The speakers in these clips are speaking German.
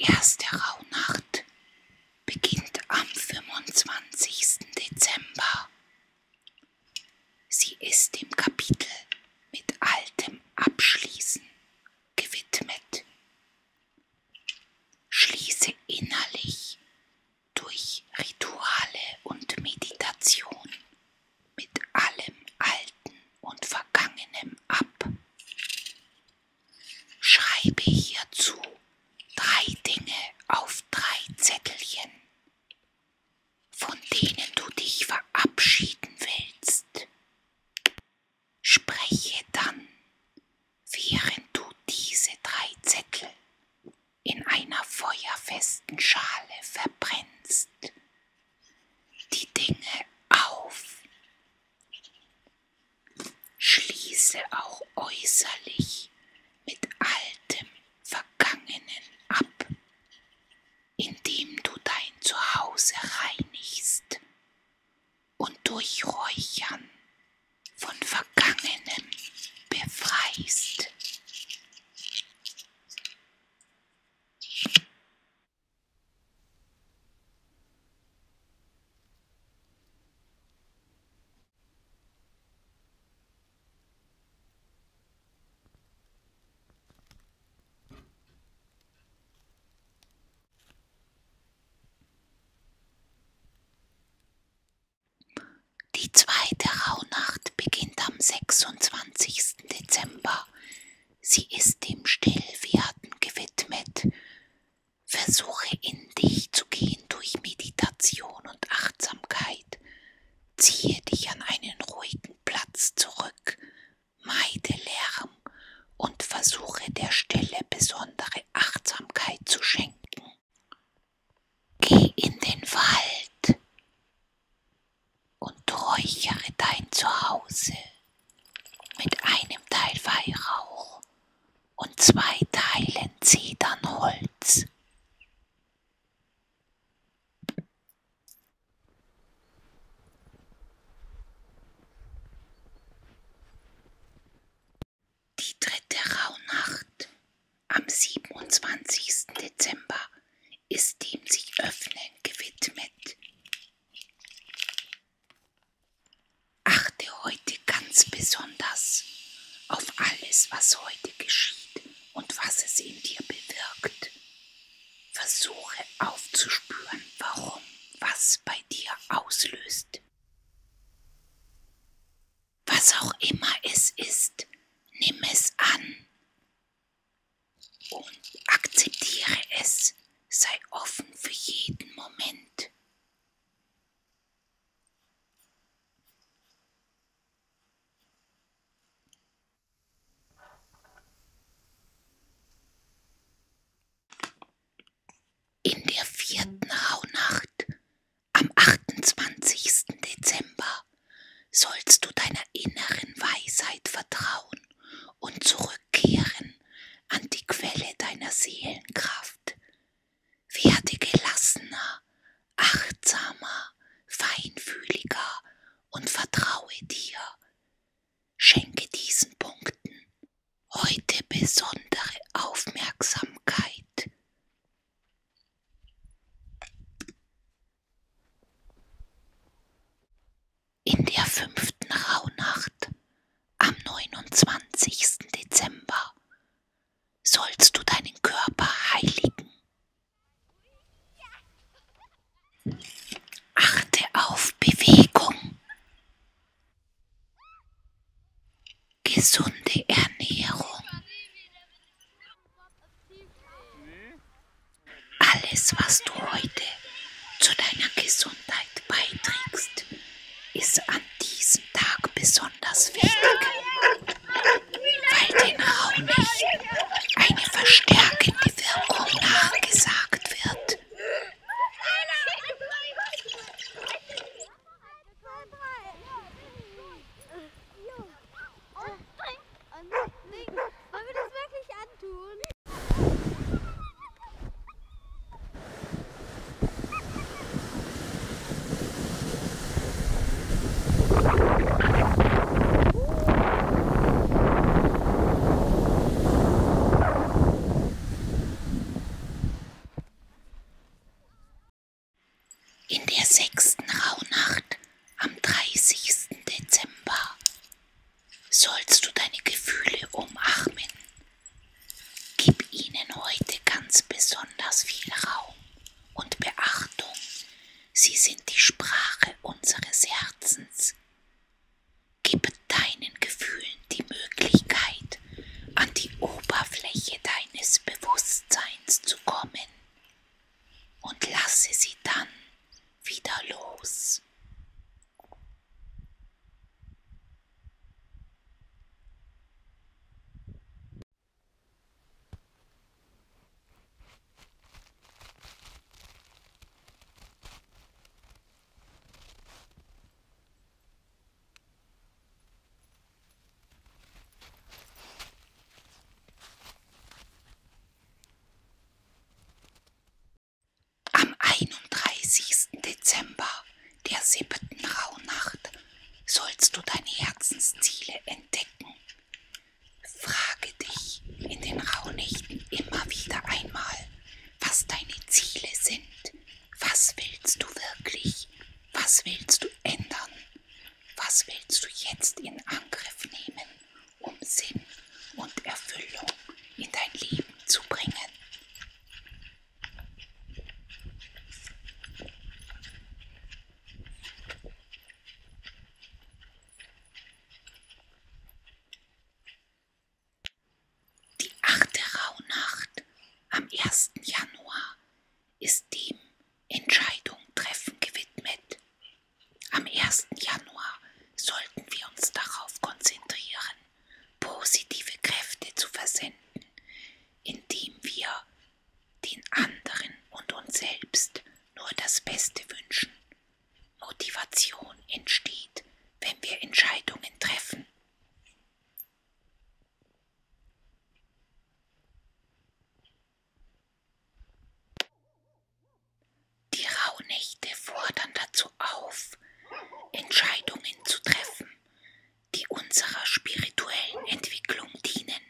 erste Rauhnacht beginnt am 25. Dezember. Sie ist dem Kapitel mit altem Abschließen gewidmet. Schließe innerlich durch Rituale und Meditation mit allem Alten und Vergangenem ab. Schreibe hierzu 3 Dinge auf 3 Zettelchen, von denen du dich verabschieden willst. Spreche dann, während du diese 3 Zettel in einer feuerfesten Schale verbrennst, die Dinge auf. Schließe auch äußerlich mit altem Vergangenen ab, indem du dein Zuhause reinigst und durch Räuchern von Vergangenem befreist. Die zweite Rauhnacht beginnt am 26. Dezember. Sie ist dem Stillwerden gewidmet. Versuche in dich zu gehen durch Meditation und Achtsamkeit. Ziehe dich an einen ruhigen Platz zurück, meide Lärm und versuche der Stille besondere Achtsamkeit zu schenken. Geh in den Wald und räuchere dein Zuhause mit einem Teil Weihrauch und 2 Teilen Zedernholz. Die dritte Rauhnacht am 27. Dezember ist dem sich öffnen gewidmet. Achte heute ganz besonders auf alles, was heute geschieht und was es in dir bewirkt. Versuche aufzuspüren, warum was bei dir auslöst. Was auch immer es ist, nimm es an und akzeptiere es. Sei offen für jeden Moment. In der 4. Rauhnacht, am 28. Dezember, sollst du deiner inneren Weisheit vertrauen und zurückkehren an die Quelle deiner Seelenkraft. Werde gelassener, achtsamer, feinfühliger und vertraue dir. Schenke diesen Punkten heute besondere Aufmerksamkeit. In der 5. Rauhnacht, am 29. Dezember, sollst du deinen Körper heiligen. Achte auf Bewegung, gesunde Ernährung. Alles, was du heute zu deiner Gesundheit beiträgst, ist an diesem Tag besonders wichtig, weil den Rauhnächten eine verstärkende Wirkung nachgesagt wird. Wollen wir das wirklich antun? Erfüllung in dein Leben zu bringen. Die 8. Rauhnacht am 1. Januar ist dem Entscheidung treffen gewidmet. Am 1. Januar sollten wir uns darauf konzentrieren, positive Kräfte zu versenden, indem wir den anderen und uns selbst nur das Beste wünschen. Motivation entsteht, wenn wir Entscheidungen treffen. Die Rauhnächte fordern dazu auf, Entscheidungen zu treffen, die unserer spirituellen Entwicklung dienen.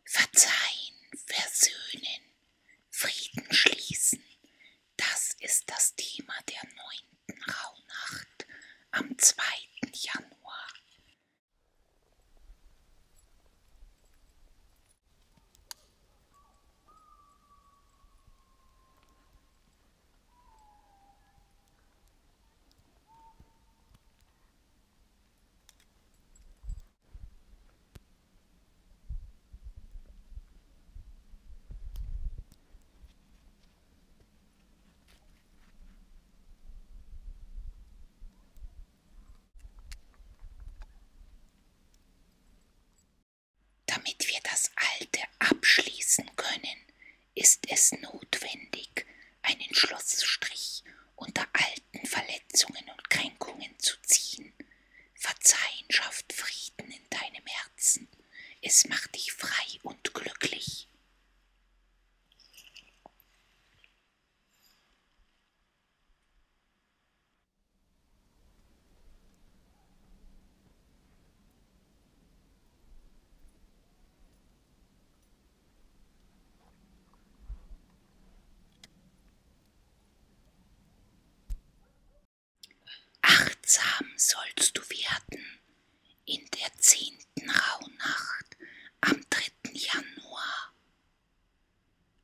Verzeihen, versöhnen, Frieden schließen, das ist das Thema der 9. Rauhnacht am 2. Januar. Damit wir das Alte abschließen können, ist es notwendig, einen Schlussstrich unter alten Verletzungen und Kränkungen zu ziehen. Verzeihen schafft Frieden in deinem Herzen. Es macht dich frei und glücklich. Achtsam sollst du werden in der 10. Rauhnacht am 3. Januar.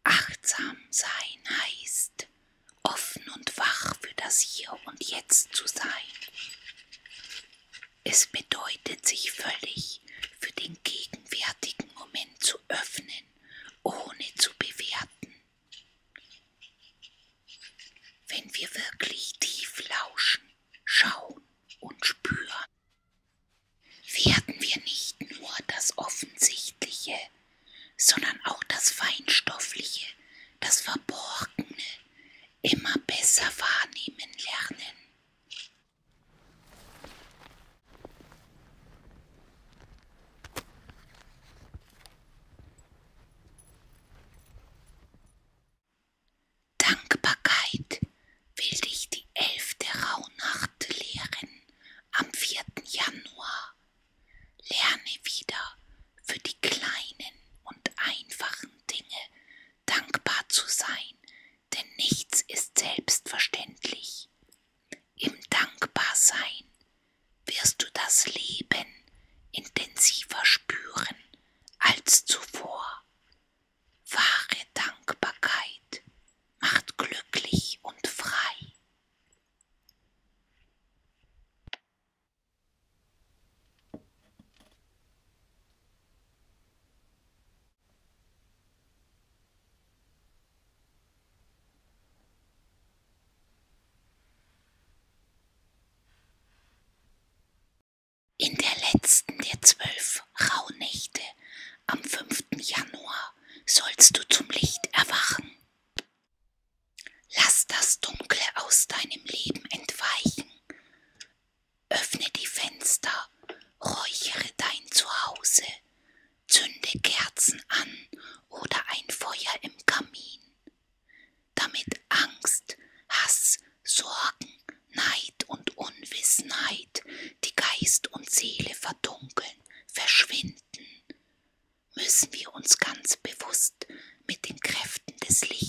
Achtsam sein heißt, offen und wach für das Hier und Jetzt zu sein. Es bedeutet, sich völlig für den gegenwärtigen Moment zu öffnen, ohne zu bewerten. Wenn wir wirklich tief lauschen, schauen und spüren, werden wir nicht nur das Offensichtliche, sondern auch das Feinstoffliche, das Verborgene immer besser wahrnehmen lernen. Dankbarkeit will dich die 11. Rauhnacht lehren am 4. Januar. Lerne wieder für die kleinen und einfachen Dinge dankbar zu sein, denn nichts ist selbstverständlich. Im Dankbarsein wirst du das Leben intensiver spüren als zuvor. Wahre Dankbarkeit macht glücklich und frei. In der letzten der 12 Rauhnächte am 5. Januar sollst du zum Licht erwachen. Lass das Dunkle aus deinem Leben entweichen. Öffne die Fenster, räuchere dein Zuhause, müssen wir uns ganz bewusst mit den Kräften des Lichts